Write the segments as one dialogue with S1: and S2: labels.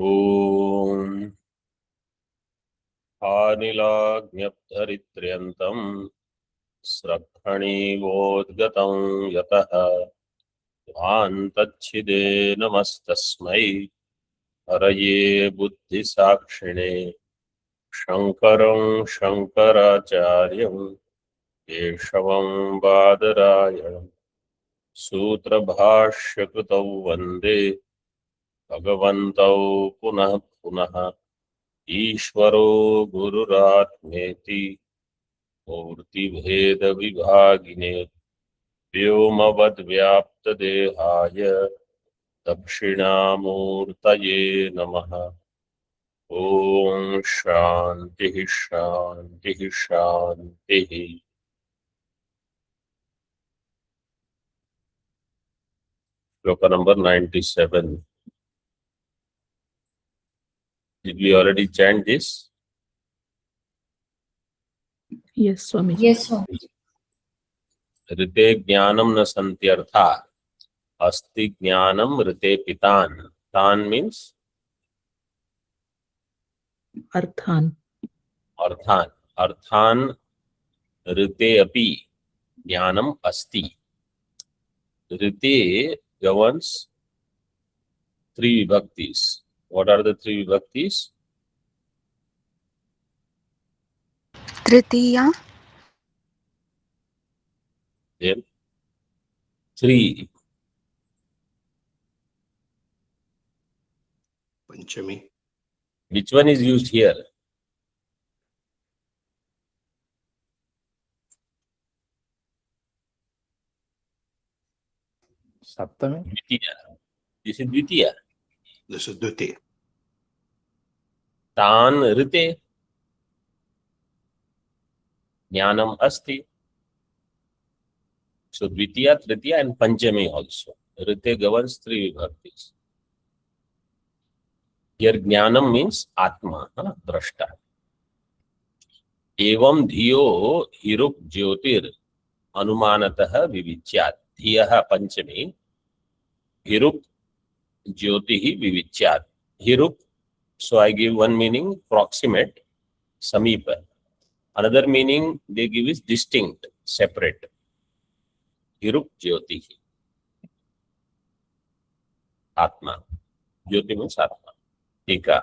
S1: ओम आनिलाग्न्यब्धरित्र्यन्तं स्रक्षणीवोद्गतं यतः ध्वान्तच्छिदे नमस्तस्मै हरये बुद्धिसाक्षिणे शङ्करं शङ्कराचार्यं केशवं बादरायणं सूत्रभाष्यकृतौ वन्दे भगवन्तौ पुनः पुनः ईश्वरो गुरुरात्मेति मूर्तिभेदविभागिने व्योमवद्व्याप्तदेहाय दक्षिणामूर्तये नमः। ओम शांति शांति शांति। श्लोक number 97. Did we already chant this?
S2: Yes, Swami.
S3: Yes, Swami.
S1: ऋते ज्ञानम न संत्यर्था अस्ति ज्ञानम ऋते पितान. तान means
S2: Arthan.
S1: अर्थान. अर्थान ऋते अपि ज्ञानम अस्ति. ऋते governs three vibhaktis. What are the three vibhaktis?
S4: Tritiya,
S1: Then three.
S5: Panchami.
S1: Which one is used here?
S6: Saptami.
S1: Dvitiya. This is Dvitiya.
S5: This is Dvitiya.
S1: तान ऋते ज्ञानम अस्ति. So Dvitiya, Tritiya and Panchami also. Rite governs three vibhaktis. Here Jnanam means Atma, Drashta. Evam dhiyo hirup jyotir anumanatah vivicyat. Dhiyah Panchami, hirup jyotihi vivicyat. Hirup, so I give one meaning, proximate, samipa. Another meaning they give is distinct, separate. Hirup jyotihi. Atma. Jyoti means Atma. Tika.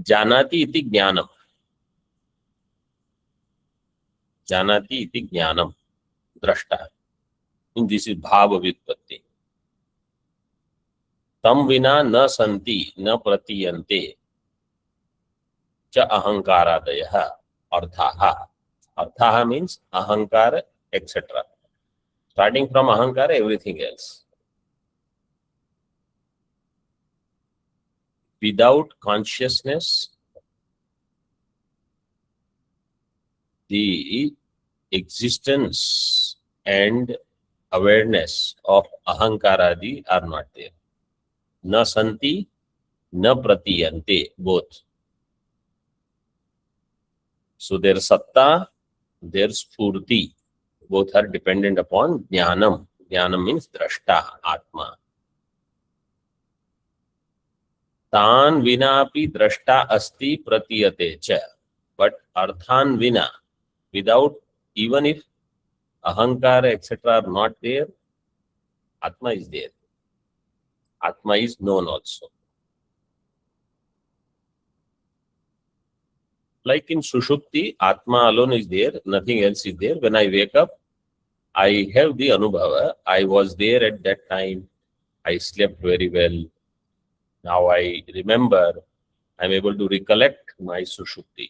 S1: Janati iti jnanam. Janati iti jnanam. Drashta. And this is bhava vyutpatti. Tam vina na santi na pratiyante cha ahankaradayah arthaha. Arthaha means ahankara, etc. Starting from ahankara, everything else. Without consciousness, the existence and awareness of ahankaradi are not there. Na santi, na pratiyante, both. So their satta, their spurti, both are dependent upon jnanam. Jnanam means drashta, atma. Tan vina pi drashta asti pratiyate cha. But arthan vina, without, even if ahankara, etc. are not there, atma is there. Atma is known also. Like in Sushupti, Atma alone is there, nothing else is there. When I wake up, I have the Anubhava. I was there at that time. I slept very well. Now I remember, I am able to recollect my Sushupti.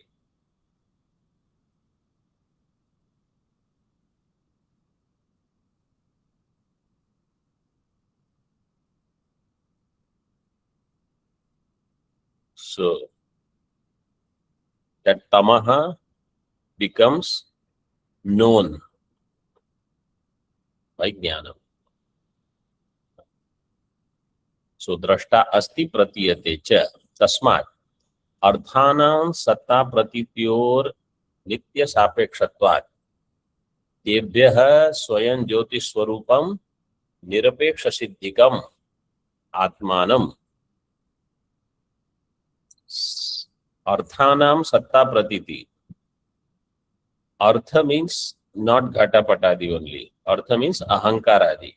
S1: So, that tamaha becomes known by jnana. So, drashta asti pratiyate cha. Tasmat arthanam satta pratityor nitya sapekshatvat tebhyah swayam jyoti swarupam nirapeksha siddhikam atmanam अर्थानाम सत्ता प्रतीति. Artha means not ghatapatadi only. Artha means ahankaradi.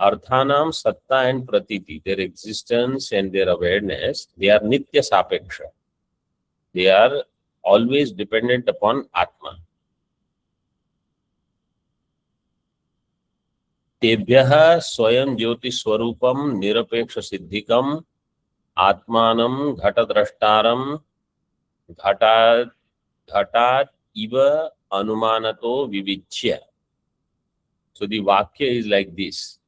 S1: Arthanam satta and pratiti, their existence and their awareness, they are nitya sapeksha. They are always dependent upon Atma. तेभ्यः स्वयं ज्योति स्वरूपम निरपेक्ष सिद्धिकम आत्मानं घटद्रष्टारं घटात् घटात् इव अनुमानतो विविच्य. So the Vakya is like this.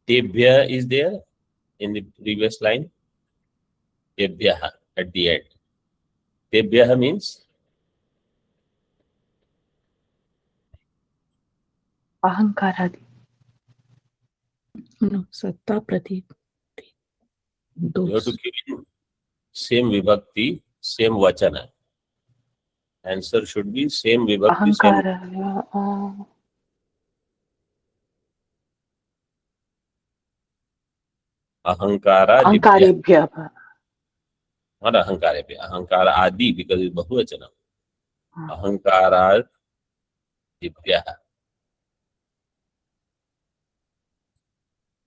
S1: Tebhya is there in the previous line. Tebhya at the end. Tebhya means
S3: अहंकारादि.
S2: No, satta pratik.
S1: you have to
S2: Those.
S1: give in same vibhakti, same vachana. Answer should be same vibhakti, same
S3: अहंकार
S1: ahankara.
S3: अहंकारेभ्यः.
S1: Not ahankara. Ahankara adi because it's bahuvachana.
S3: Hmm.
S1: Ahankara dibhyah.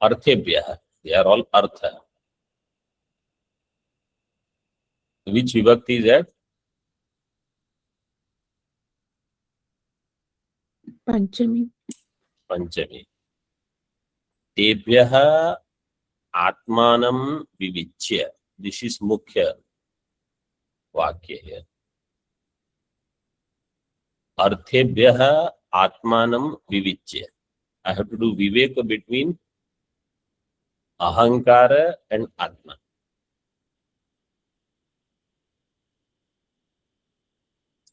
S1: Arthebhyah. They are all artha. Which vibhakti is that?
S2: Panchami.
S1: Panchami. Tebhyah atmanam vivichya. This is mukhya vakya here. Arthebhyah atmanam vivichya. I have to do viveka between ahankara and atma.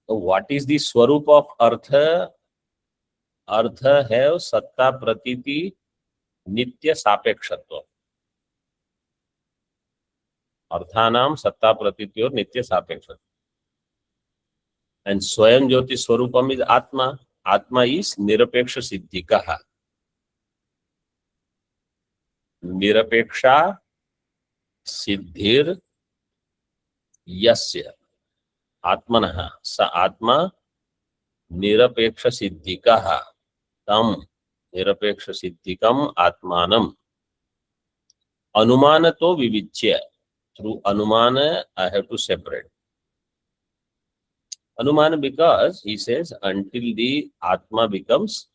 S1: So what is the swarup of artha? Artha have satta pratiti nitya sapekshatva. Arthanam satta pratiti or nitya sapekshatva. And swayam jyoti swarupam is atma. Atma is nirapeksha siddhikaha. Nirapeksha siddhir yasya atmanaha sa atma nirapeksha siddhikaha tam nirapeksha siddhikam atmanam anumanato vivichya. Through anumana I have to separate anumana, because he says until the atma becomes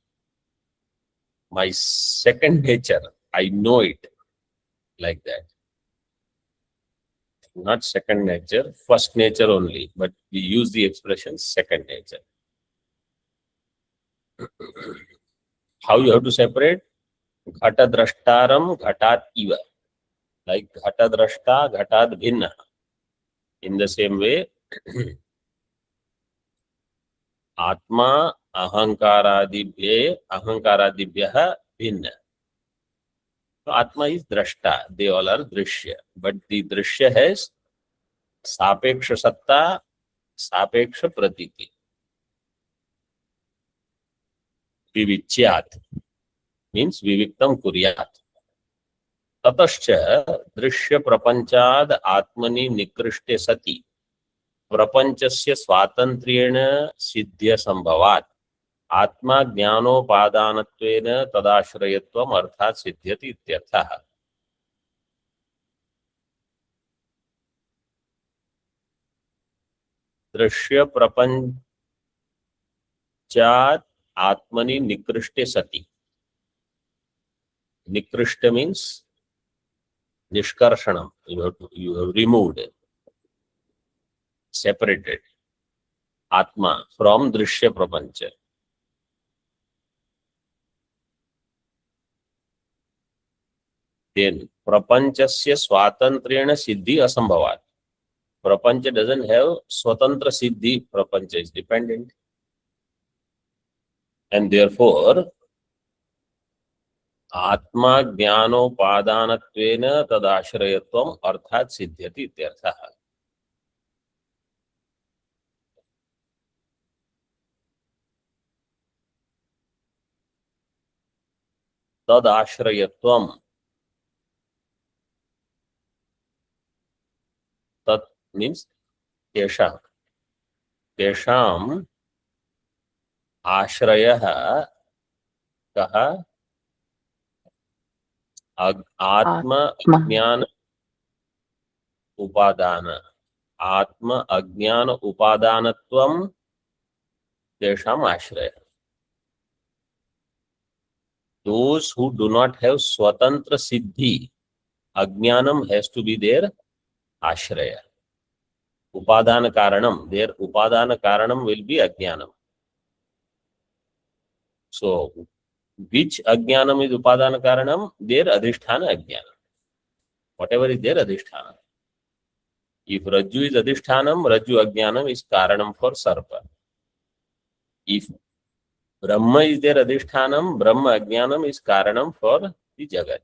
S1: my second nature, I know it like that. Not second nature, first nature only, but we use the expression second nature. How you have to separate? Ghata drashtaram ghatat iva. Like ghata drashta ghatat bhinna. In the same way, Atma ahankaradibhyah bhinna. So Atma is drashta. They all are drishya. But the drishya has sapeksha satta, sapeksha pratiti. Vivichyat means viviktam kuryat. Tatascha drishya prapanchad atmani nikrishte sati प्रपंचस्य स्वातंत्र्येण सिद्ध्य संभवात् आत्मा ज्ञानोपादानत्वेन तदाश्रयत्वम् अर्थात् सिद्ध्यति इत्यर्थः. दृश्य प्रपंचात् आत्मनि निकृष्टे सति. Nikrisht means nishkarshanam. You have removed, separated Atma from Drishya Prapancha. Then Prapanchasya Swatantrena Siddhi Asambhavat. Prapancha doesn't have Swatantra Siddhi. Prapancha is dependent. And therefore, Atma Jnanopadanattvena Tadashrayatvam Arthat Siddhyati तदाश्रयत्वम, तत् means तेषां, तेषाम् आश्रयः कः? आत्म
S3: आत्मा
S1: अज्ञान उपादान, आत्म अज्ञान उपादानत्वं तेषाम् आश्रय. Those who do not have swatantra siddhi, ajnanam has to be their ashraya. Upadana karanam, their upadana karanam will be ajnanam. So, which ajnanam is upadana karanam? Their adhisthana ajnanam. Whatever is their adhisthana. If Rajju is adhishthanam, Rajju ajnanam is karanam for sarpa. If Brahma is their adhishthanam, Brahma ajnanam is karanam for the jagat.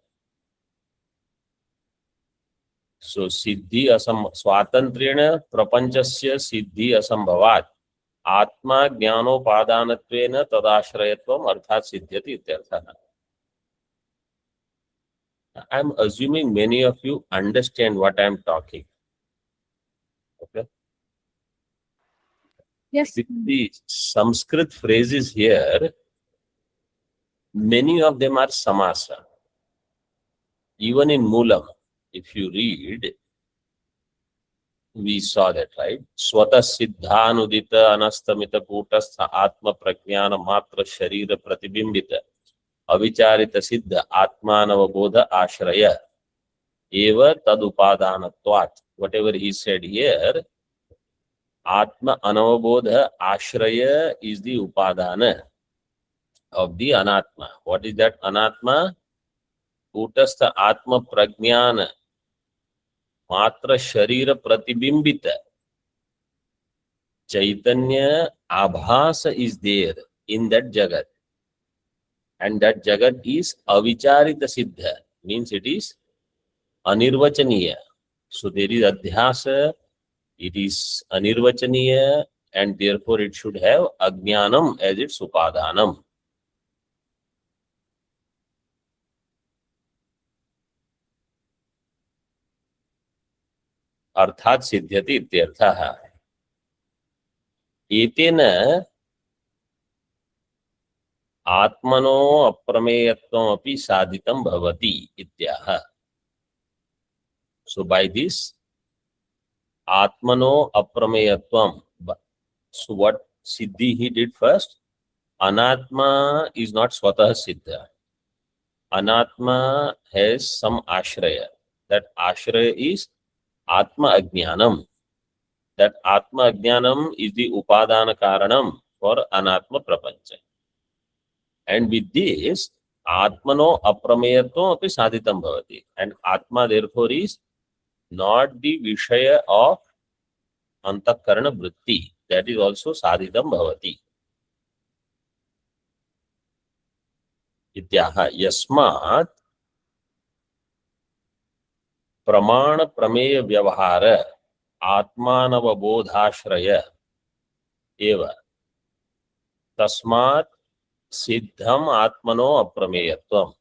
S1: So siddhi स्वातंत्र्येण प्रपंचस्य सिद्धि असंभवात् आत्मा ज्ञानोपादानत्वेन तदाश्रयत्वम अर्थात सिद्ध्यति इत्यर्थः. I am assuming many of you understand what I am talking. Okay.
S2: Yes.
S1: With the Sanskrit phrases here, many of them are samasa. Even in Moolam, if you read, we saw that, right? Swata siddhanudita anastamita kutastha atma praඥāna matra sharira pratibimbita avicharita siddha atmanavabodha ashraya eva tadupadanatvat. Whatever he said here, Atma Anavabodha Ashraya is the Upadana of the Anatma. What is that Anatma? Kutastha Atma Praඥāna Matra Sharira Pratibimbita. Chaitanya Abhasa is there in that Jagat. And that Jagat is Avicharita Siddha. Means it is Anirvachaniya. So there is Adhyasa. It is anirvachaniya and therefore it should have ajnanam as its upadanam. Arthat siddhyati ityarthah. Etena atmano aprameyatvam api sadhitam bhavati ityaha. So by this, Atmano aprameyatvam. So what siddhi he did first? Anatma is not swatah siddha. Anatma has some ashraya. That ashraya is Atma Ajnanam. That Atma Ajnanam is the Upadana Karanam for Anatma Prapancha. And with this, Atmano aprameyatvam api sadhitam bhavati. And Atma therefore is not the Vishaya of Antakarana Vritti. That is also sadhitam bhavati. Ityaha yasmat pramana prameya vyavahara atmanava bodhashraya eva tasmat siddham atmano aprameyatvam.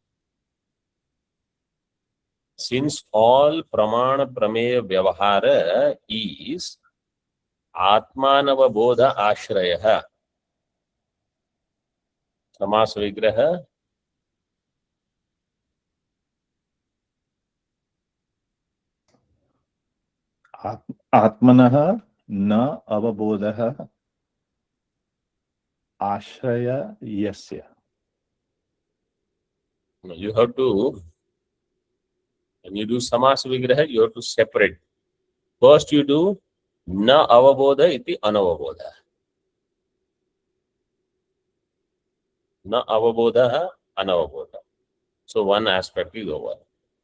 S1: Since all pramana prameya vyavahara is atmanava bodha ashraya, samas vigraha
S4: आत्मनः न अवबोधः आश्रय यस्य.
S1: you have to, when you do samas vigraha, you have to separate. First you do na avabodha iti anavabodha. Na avabodha anavabodha. So one aspect is over.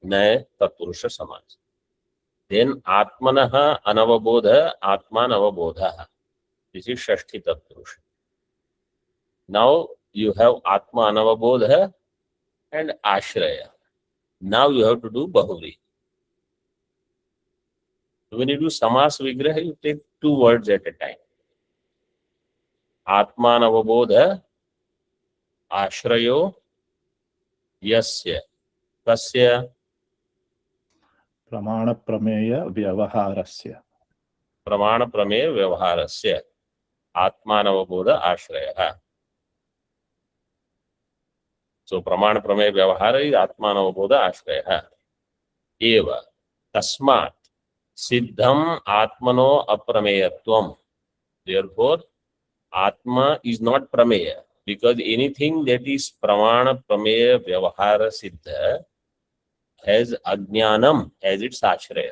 S1: Na tatpurusha samas. Then atmanaha anavabodha atman avabodha. This is shashti tatpurusha. Now you have atma anavabodha and ashraya. Now you have to do bahuri. When you do samas vigraha, you take two words at a time. Atman avabodha ashrayo यस्य कस्य
S4: प्रमाण प्रमेय व्यवहारस्य
S1: प्रमाण प्रमेय व्यवहारस्य आत्मानवबोध आश्रयः. So प्रमाण प्रमेय व्यवहार is आत्मानवबोध आश्रयः. एव तस्मात् सिद्धम आत्मनो अप्रमेयत्वम. Therefore Atma is not prameya, because anything that is pramana prameya vyavahara siddha has ajnanam as its ashraya.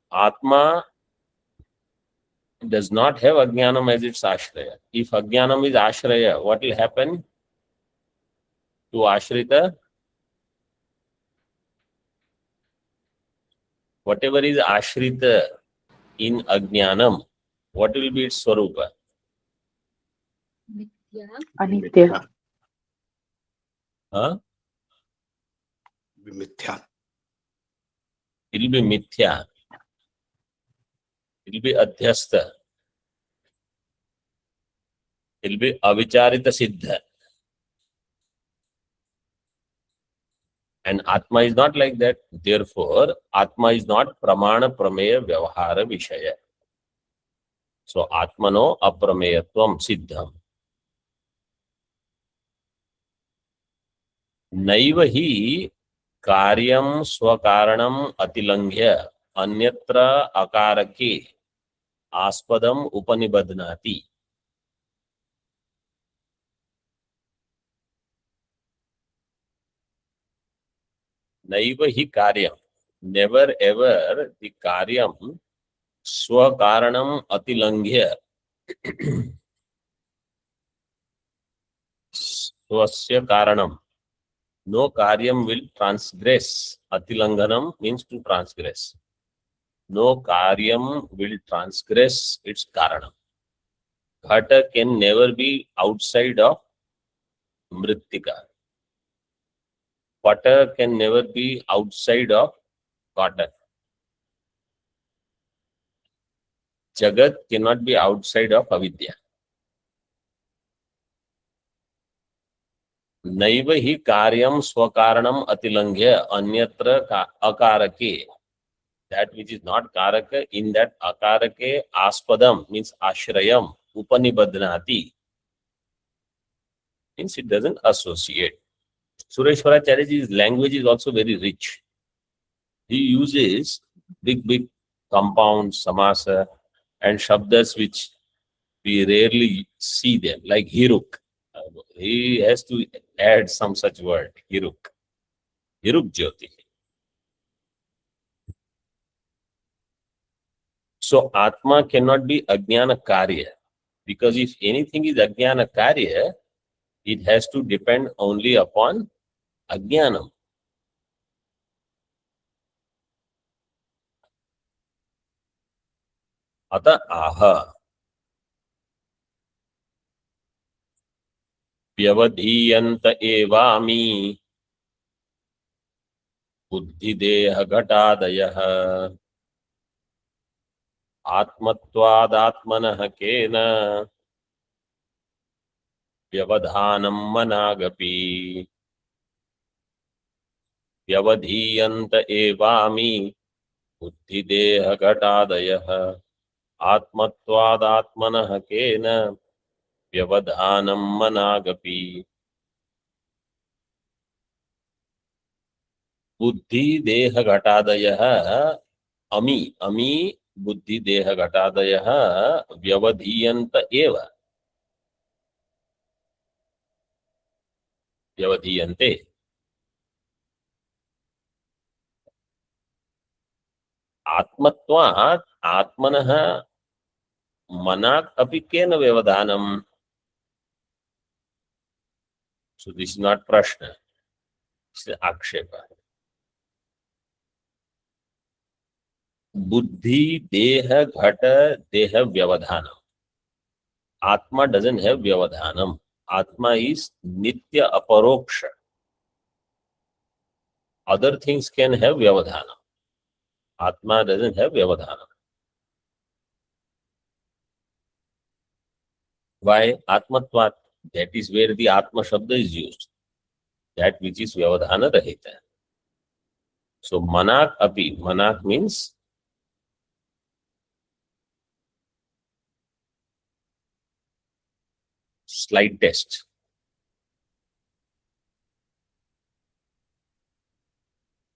S1: Atma does not have ajnanam as its ashraya. If ajnanam is ashraya, what will happen to ashrita? Whatever is ashrita in ajnanam, what will be its swarupa?
S3: Anitya.
S1: Huh?
S5: Mithya.
S1: It will be mithya. It will be adhyastha. It will be avicharita siddha. And Atma is not like that. Therefore, Atma is not pramana prameya vyavahara vishaya. So, Atmano aprameyatvam siddham. Naiva hi karyam swakaranam atilanghya अन्यत्र अकारके आस्पदम उपनिबध्नाति. नैव हि कार्यम, never ever the karyam स्वकारणम अतिलंघ्य स्वस्य कारणम. No karyam will transgress. Atilanghanam means to transgress. No karyam will transgress its karanam. Ghata can never be outside of mrittika. Pata can never be outside of cotton. Jagat cannot be outside of avidya. नैव हि कार्यम स्वकारणम अतिलंघ्य अन्यत्र अकारके. That which is not karaka, in that akarake aspadam means ashrayam upanibadhnati means it doesn't associate. Sureshwaracharyaji's language is also very rich. He uses big compounds, samasa and shabdas which we rarely see them, like hiruk. He has to add some such word, hiruk. Hiruk jyoti. So Atma cannot be ajnana karya, because if anything is ajnana karya, it has to depend only upon ajnanam. Ata aha vyavadhiyanta evami buddhideha ghatadayah आत्मत्वादात्मनः केन व्यवधानं मनागपि. व्यवधीयन्त एवामि बुद्धिदेहघटादयः आत्मत्वादात्मनः केन व्यवधानं मनागपि. बुद्धिदेहघटादयः अमी अमी बुद्धि देह घटादयः व्यवधीयन्त एव. व्यवधीयन्ते. आत्मत्वात् आत्मनः मनाक् अपि केन व्यवधानम्. So this is not prashna, it's akshepa. Buddhi, deha, ghata, deha, vyavadhanam. Atma doesn't have vyavadhanam. Atma is nitya aparoksha. Other things can have vyavadhanam. Atma doesn't have vyavadhanam. Why? Atmatvat. That is where the Atma Shabda is used. That which is Vyavadhana Rahita. So Manak api. Manak means slightest.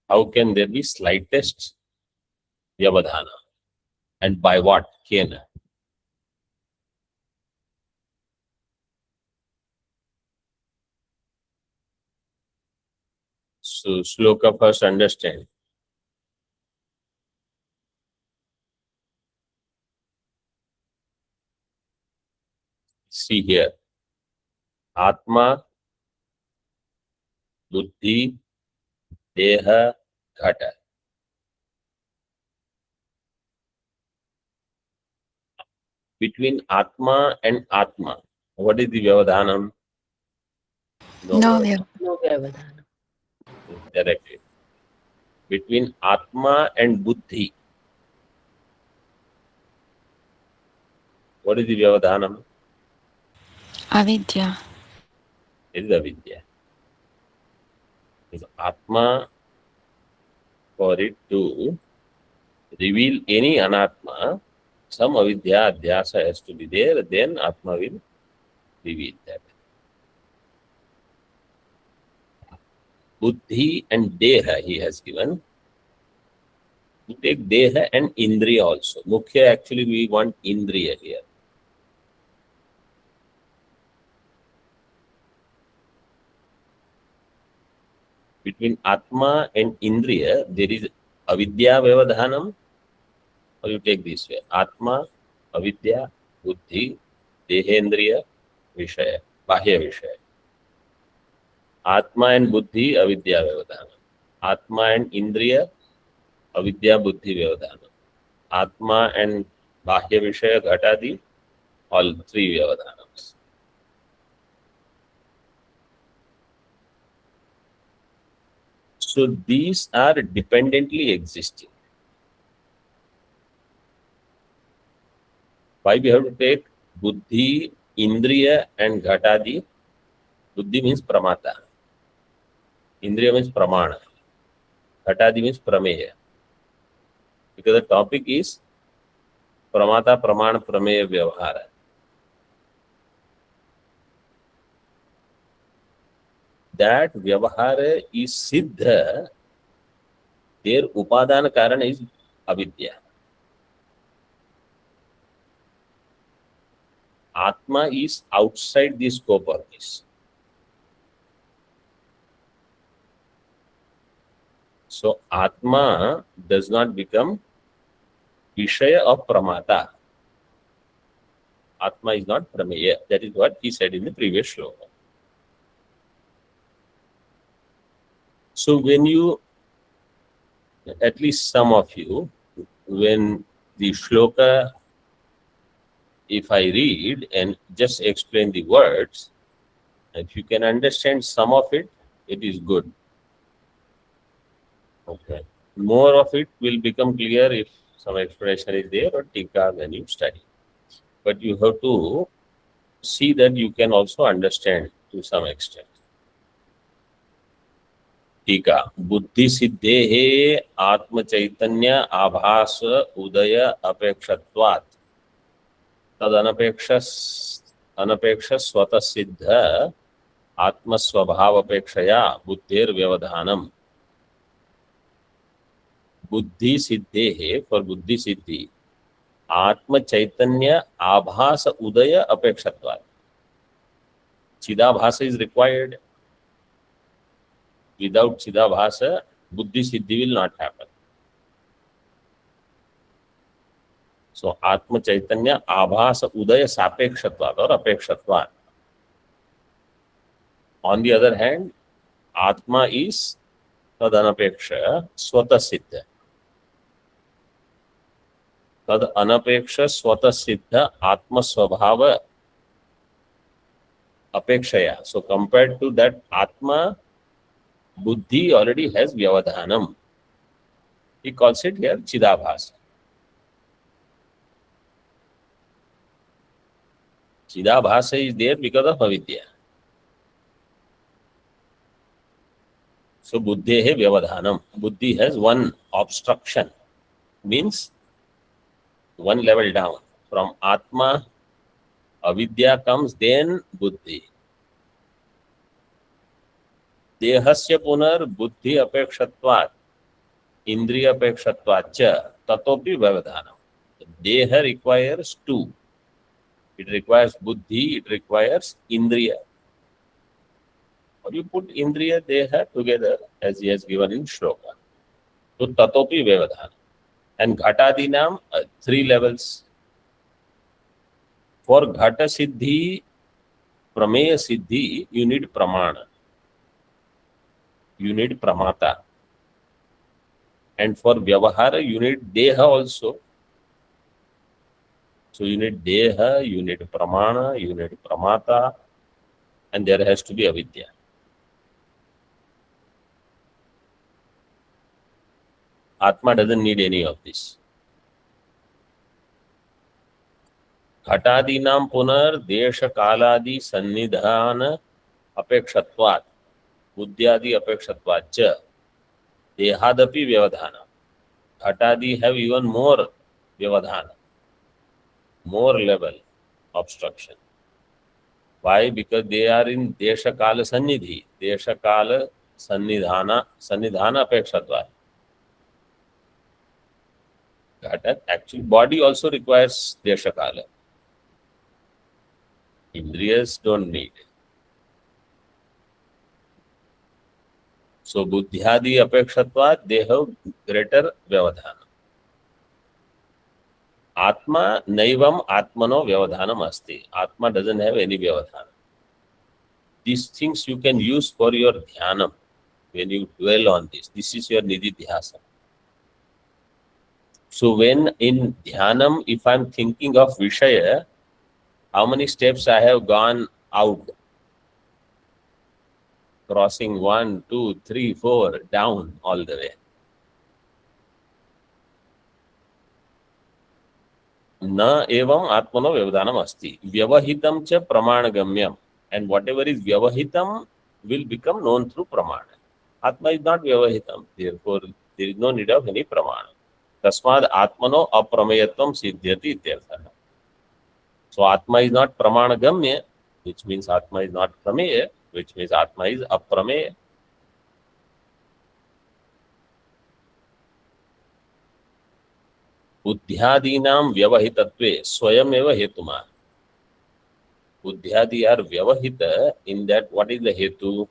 S1: How can there be slightest Vyavadhana? And by what? Kena. So Shloka first understand. See here. Atma, Buddhi, Deha, Ghata. Between Atma and Atma, what is the Vyavadhanam?
S6: No, Vyav-
S2: No Vyavadhana.
S1: Directly. Between Atma and Buddhi, what is the Vyavadhanam?
S6: Avidya.
S1: It is Avidya. If Atma, for it to reveal any Anatma, some Avidya, Adhyasa has to be there, then Atma will reveal that. Buddhi and Deha he has given. We take Deha and Indriya also. Mukhya, actually we want Indriya here. Between Atma and Indriya, there is Avidya Vyavadhanam, or you take this way. Atma, Avidya, Buddhi, Dehendriya, Vishaya, Bahya Vishaya. Atma and Buddhi, Avidya Vyavadhanam. Atma and Indriya, Avidya Buddhi Vyavadhanam. Atma and Bahya Vishaya, Ghatadi, all three Vyavadhanams. So these are dependently existing. Why we have to take Buddhi, Indriya and Ghatadi? Buddhi means Pramata. Indriya means Pramana. Ghatadi means Prameya. Because the topic is Pramata, Pramana, Prameya, Vyavahara. That Vyavahara is Siddha, their Upadana Karana is Avidya. Atma is outside the scope of this. So Atma does not become Vishaya of Pramata. Atma is not Prameya. That is what he said in the previous shloka. So when you, at least some of you, when the shloka, if I read and just explain the words, if you can understand some of it, it is good. Okay. More of it will become clear if some explanation is there or tika when you study. But you have to see that you can also understand to some extent. Tika. Buddhi siddhehe atma chaitanya abhas udaya apekshatvat tad anapeksha swata siddha atma swabhav apekshaya buddhir vyavadhanam. Buddhi siddhehe, for buddhi siddhi, atma chaitanya abhas udaya apekshatvat. Chidabhasa is required. Without Chidabhasa, Buddhi Siddhi will not happen. So, Atma Chaitanya Abhasa Udaya Sapekshatvat or Apekshatvat. On the other hand, Atma is Tad Anapeksha Swata Siddha. Tad Anapeksha Swata Siddha Atma Swabhava Apekshaya. So, compared to that Atma, Buddhi already has Vyavadhanam. He calls it here Chidabhasa. Chidabhasa is there because of avidya. So buddhehe vyavadhanam. Buddhi has one obstruction, means one level down. From Atma, avidya comes, then buddhi. Dehasya punar buddhi apekshatvat, indriya apekshatvat cha, tatopi vyavadhanam. Deha requires two. It requires buddhi, it requires indriya. Or you put indriya, deha together as he has given in shloka. So tatopi vyavadhanam. And ghatadinam, three levels. For ghata siddhi, prameya siddhi, you need pramana. You need pramata. And for vyavahara, you need deha also. So you need deha, you need pramana, you need pramata, and there has to be avidya. Atma doesn't need any of this. घटादीनां पुनर् देश कालादि सन्निधान अपेक्षत्वात् बुद्ध्यादि अपेक्षत्वात् च देहादपि व्यवधान. Ghatadi have even more vyavadhana, more level obstruction. Why? Because they are in desha kala sannidhi. Desha kala sannidhana apekshatvat. Ghata, actually body also requires desha kala. Indriyas don't need. So buddhyadi apekshatvat, they have greater vyavadhana. Atma naivam atmano vyavadhanam asti. Atma doesn't have any vyavadhana. These things you can use for your dhyanam when you dwell on this. This is your nididhyasa. So when in dhyanam, if I'm thinking of Vishaya, how many steps I have gone out? Crossing 1, 2, 3, 4, down all the way. Na evam atmano vyavadhanam asti. Vyavahitam cha pramanagamyam. And whatever is vyavahitam will become known through pramana. Atma is not vyavahitam. Therefore, there is no need of any pramana. Tasmad atmano aprameyatvam siddhyati ityartha. So Atma is not pramanagamya, which means Atma is not prameya, which means Atma is aprameya. Buddhyadinam vyavahitatve swayameva hetuma. Buddhyadi are vyavahita in that what is the hetu?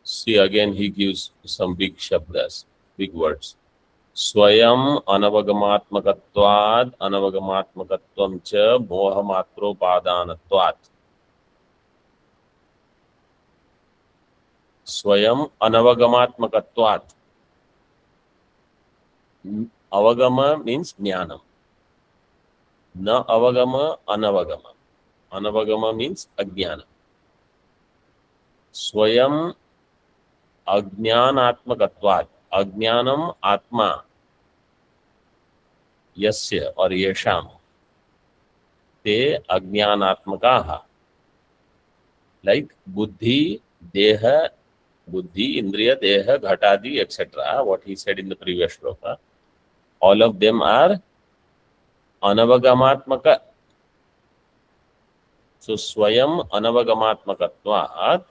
S1: See, again he gives some big shabdas, big words. Swayam anavagamatmakatvad anavagamatmakatvam cha mohamatropadaanatvat. Swayam anavagamatmakatvat. Avagama means jnanam. Na avagama, anavagama. Anavagama means ajnana. Swayam ajnanatmakatvat. Ajnanam atma yasya or yesham te ajnanatmakaha. Like buddhi, deha, buddhi, indriya, deha, ghatadi, etc. What he said in the previous shloka. All of them are anavagamatmaka. So swayam anavagamatmakatvat.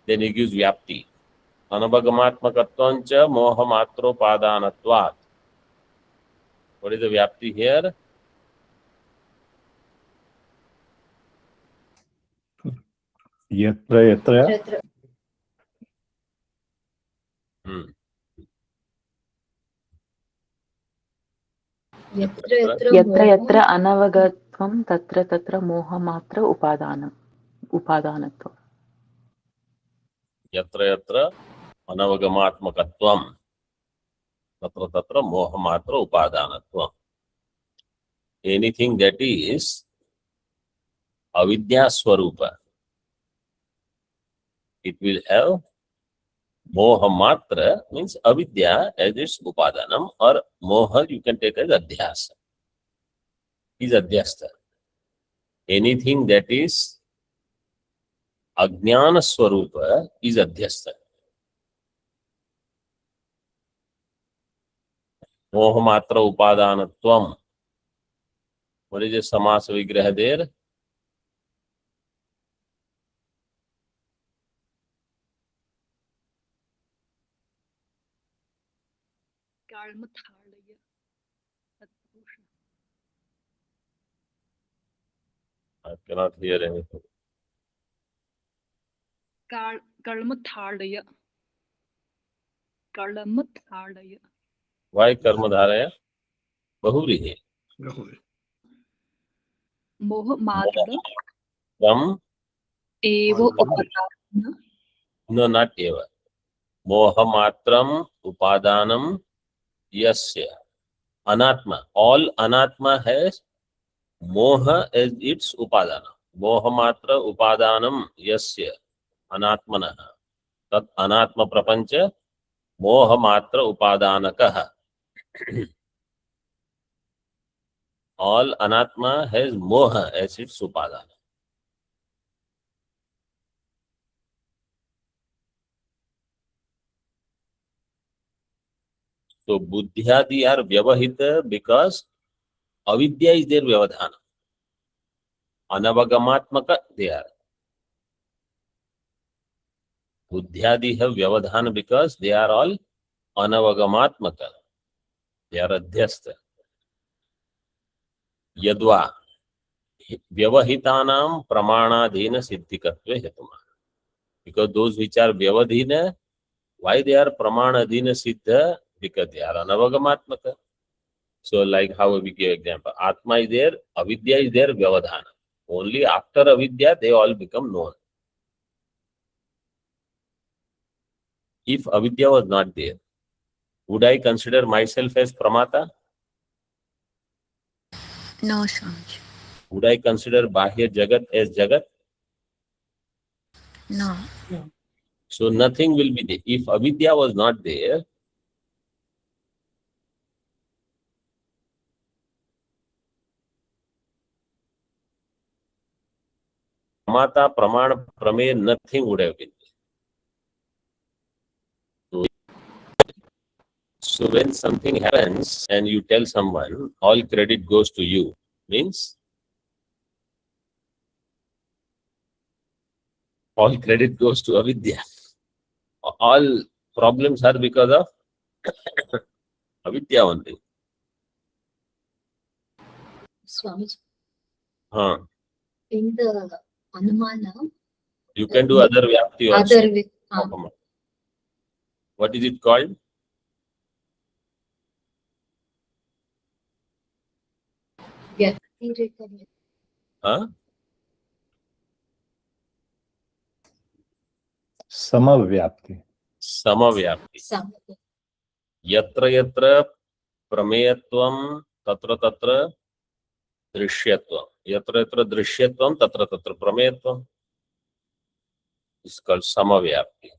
S1: Then he gives vyapti. Anavagamatmakatvancha mohamatropadaanatvat. What is the vyapti here?
S4: Yatra yatra
S3: यत्र यत्र अनवगत्वं तत्र तत्र मोहमात्र उपादानत्वम्.
S1: Yatra yatra anavagamatmakatvam tatra tatra mohamatra upadanatvam. Anything that is avidya swarupa, it will have mohamatra, means avidya as its upadanam, or moha you can take as adhyasa. Is adhyasta. anything that is Ajnana Swarupa is Adhyastha. Mohamatra Upadanatvam. What is the Samasa Vigraha there?
S7: कर्मथालय तत्पुरुष
S1: I cannot hear anything.
S7: कर्मथालय कर्मथालय
S1: Why Karmadharaya? Bahuri.
S5: Rahul.
S7: मोह मात्र
S1: From
S7: एव उपदान
S1: no, not eva. Mohamatram upadanam yasya. Anatma. All anatma has moha as its upadana. Mohamatra upadanam yasya. Anatmana. Tat anatma prapancha mohamatra upadanakaha. All anatma has moha as its upadana. So buddhyadi are vyavahita because avidya is their vyavadhana. Anavagamatmaka they are. Buddhyadi have vyavadhana because they are all anavagamatmaka. They are adhyastha. Yadva vyavahitanam pramanadhina siddhikatve hetuma. Because those which are vyavadhina, why they are pramanadhina siddha? Because they are anavagamatmaka. So like how we give example, Atma is there, Avidya is there, Vyavadhana. Only after Avidya they all become known. If Avidya was not there, would I consider myself as Pramata?
S6: No, Swamiji.
S1: Would I consider Bahya Jagat as Jagat?
S6: No.
S1: So nothing will be there. If Avidya was not there, Pramata, Praman, Pramay, nothing would have been there. So when something happens and you tell someone, all credit goes to you, means all credit goes to Avidya. All problems are because of Avidya only.
S8: Swamiji,
S1: Huh.
S8: in the Anumana,
S1: You can do other Vyapti also.
S8: other with
S1: What is it called?
S8: Vyaktirika,
S1: Huh?
S4: Samavyapti.
S1: Samavyapti.
S8: Samati,
S1: Yatra yatra prameyatvam tatra tatra drishyatvam. Yatra yatra drishyatvam tatra tatra prameyatvam. It's called Samavyapti.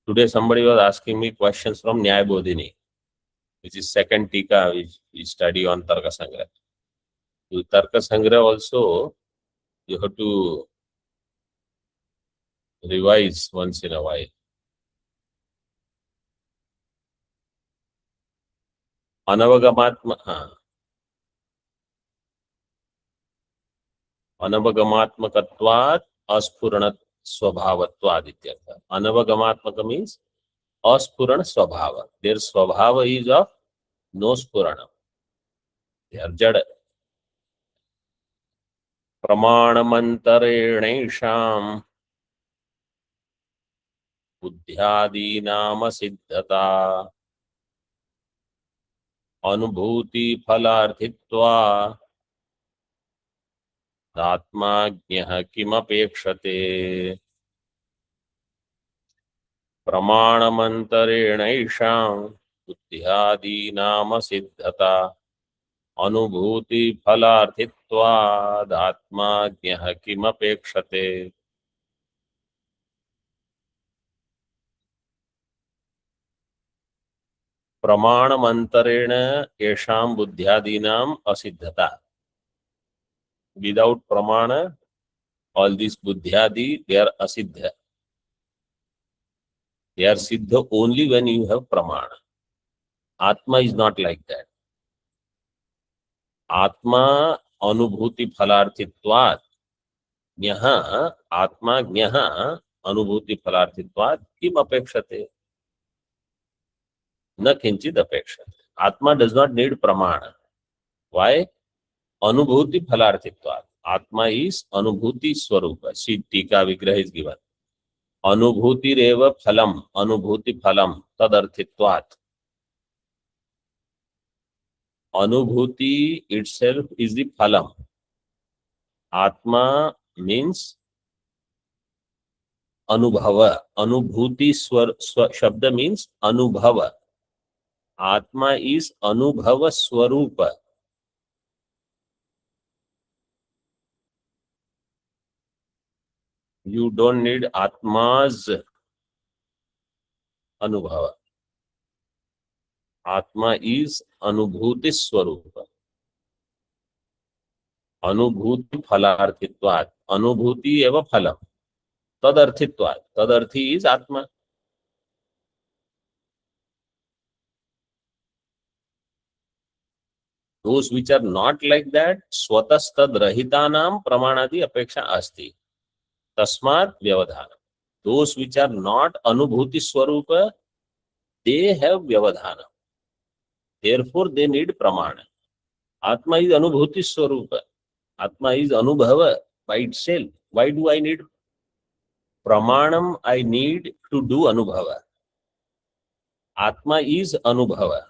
S1: Today somebody was asking me questions from Nyaya Bodhini, which is second tika which we study on Tarka Sangra. With Tarka Sangra also, you have to revise once in a while. Anavagamatmakatvat asphuranat swabhavatvad ityartha. Anavagamatmaka means aspurana swabhava. Their swabhava is of no spurana. They are jada. Pramanamantarenesham buddhyadinama siddhata anubhuti phalarthitva atmajnah kimapekshate. Pramanamantarenesham buddhyadinama siddhata अनुभूति फलार्थित्वाद आत्माज्ञः किमपेक्षते. प्रमाणमंतरेण येषां बुद्ध्यादीनां असिद्धता. Without pramana, all these buddhyadi, they are asiddha. They are siddha only when you have pramana. Atma is not like that. Atma anubhuti phalarthitvat. Jnaha atma jnaha anubhuti phalarthitvat kim apekshate? Na kinchid apekshate. Atma does not need pramana. Why? Anubhuti phalarthitvat. Atma is anubhuti swarupa. See, tika vigraha is given. Anubhuti reva phalam. Anubhuti phalam tadarthitvat. Anubhuti itself is the phalam. Atma means anubhava. Anubhuti shabda means anubhava. Atma is anubhava swarupa. You don't need Atma's anubhava. Atma is anubhuti swarupa. Anubhuti phalarthitvat. Anubhuti eva phalam. Tadarthitvat. Tadarthi is Atma. Those which are not like that, swatastad rahitanam pramanadi apeksha asti. Tasmat vyavadhanam. Those which are not anubhuti swarupa, they have vyavadhanam. Therefore, they need pramana. Atma is anubhuti swarupa. Atma is anubhava by itself. Why do I need pramanam? I need to do anubhava. Atma is anubhava.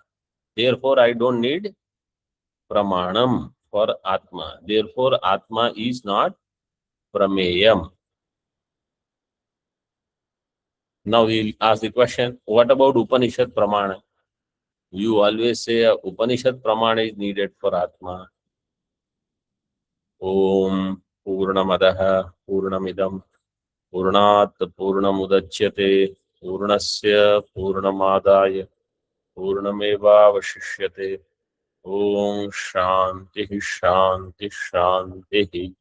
S1: Therefore, I don't need pramanam for Atma. Therefore, Atma is not prameyam. Now we'll ask the question, what about Upanishad pramana? You always say Upanishad pramana is needed for Atma. Om Purnamadaha Purnamidam Purnat Purnamudachyate Purnasya Purnamadaya Purnameva Vashishyate. Om Shanti Shanti Shanti.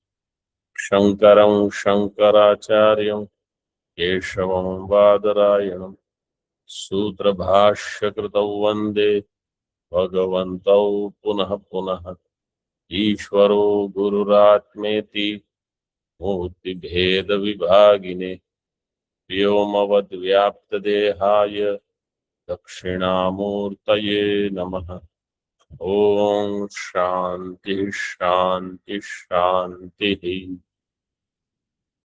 S1: Shankaram Shankaracharyam Keshavam Vadarayanam Sutra Bhashya Kritau Vande Bhagavantau Punah Punah Ishvaro Gururatmeti Murti Bheda Vibhagine Vyomavad Vyapta Dehaya Dakshinamurtaye Namaha. Om Shanti Shanti Shanti.